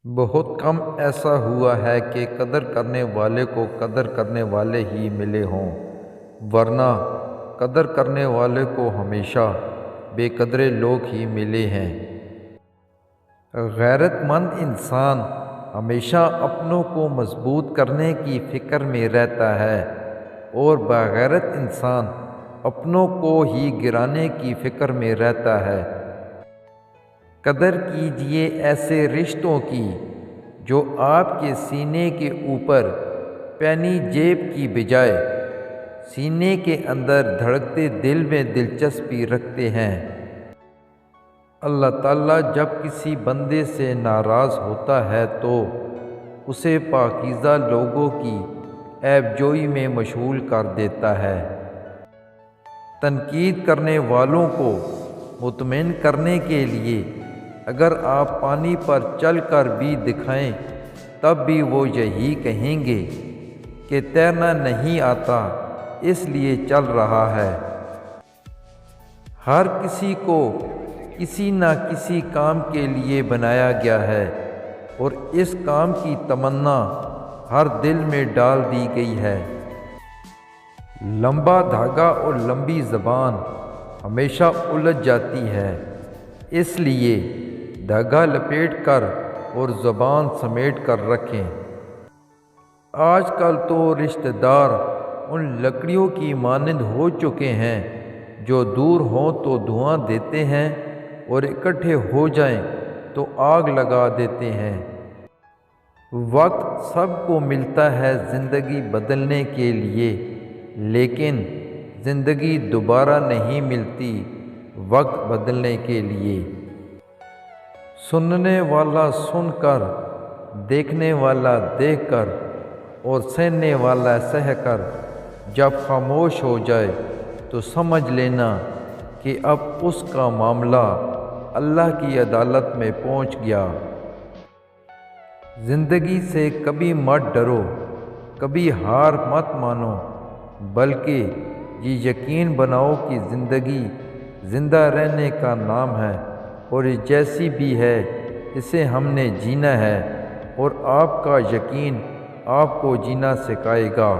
بہت کم ایسا ہوا ہے کہ قدر کرنے والے کو قدر کرنے والے ہی ملے ہوں، ورنہ قدر کرنے والے کو ہمیشہ بے قدرے لوگ ہی ملے ہیں۔ غیرت مند انسان ہمیشہ اپنوں کو مضبوط کرنے کی فکر میں رہتا ہے اور بغیرت انسان اپنوں کو ہی گرانے کی فکر میں رہتا ہے۔ قدر کیجئے ایسے رشتوں کی جو آپ کے سینے کے اوپر پینی جیب کی بجائے سینے کے اندر دھڑکتے دل میں دلچسپی رکھتے ہیں۔ اللہ تعالیٰ جب کسی بندے سے ناراض ہوتا ہے تو اسے پاکیزہ لوگوں کی عیب جوئی میں مشغول کر دیتا ہے۔ تنقید کرنے والوں کو مطمئن کرنے کے لیے اگر آپ پانی پر چل کر بھی دکھائیں تب بھی وہ یہی کہیں گے کہ تیرنا نہیں آتا اس لیے چل رہا ہے۔ ہر کسی کو کسی نہ کسی کام کے لیے بنایا گیا ہے اور اس کام کی تمنا ہر دل میں ڈال دی گئی ہے۔ لمبا دھاگا اور لمبی زبان ہمیشہ الجھ جاتی ہے، اس لیے دھاگا لپیٹ کر اور زبان سمیٹ کر رکھیں۔ آج کل تو رشتہ دار ان لکڑیوں کی مانند ہو چکے ہیں جو دور ہوں تو دھواں دیتے ہیں اور اکٹھے ہو جائیں تو آگ لگا دیتے ہیں۔ وقت سب کو ملتا ہے زندگی بدلنے کے لیے، لیکن زندگی دوبارہ نہیں ملتی وقت بدلنے کے لیے۔ سننے والا سن کر، دیکھنے والا دیکھ کر اور سہنے والا سہ کر جب خاموش ہو جائے تو سمجھ لینا کہ اب اس کا معاملہ اللہ کی عدالت میں پہنچ گیا۔ زندگی سے کبھی مت ڈرو، کبھی ہار مت مانو، بلکہ یہ یقین بناؤ کہ زندگی زندہ رہنے کا نام ہے اور یہ جیسی بھی ہے اسے ہم نے جینا ہے اور آپ کا یقین آپ کو جینا سکھائے گا۔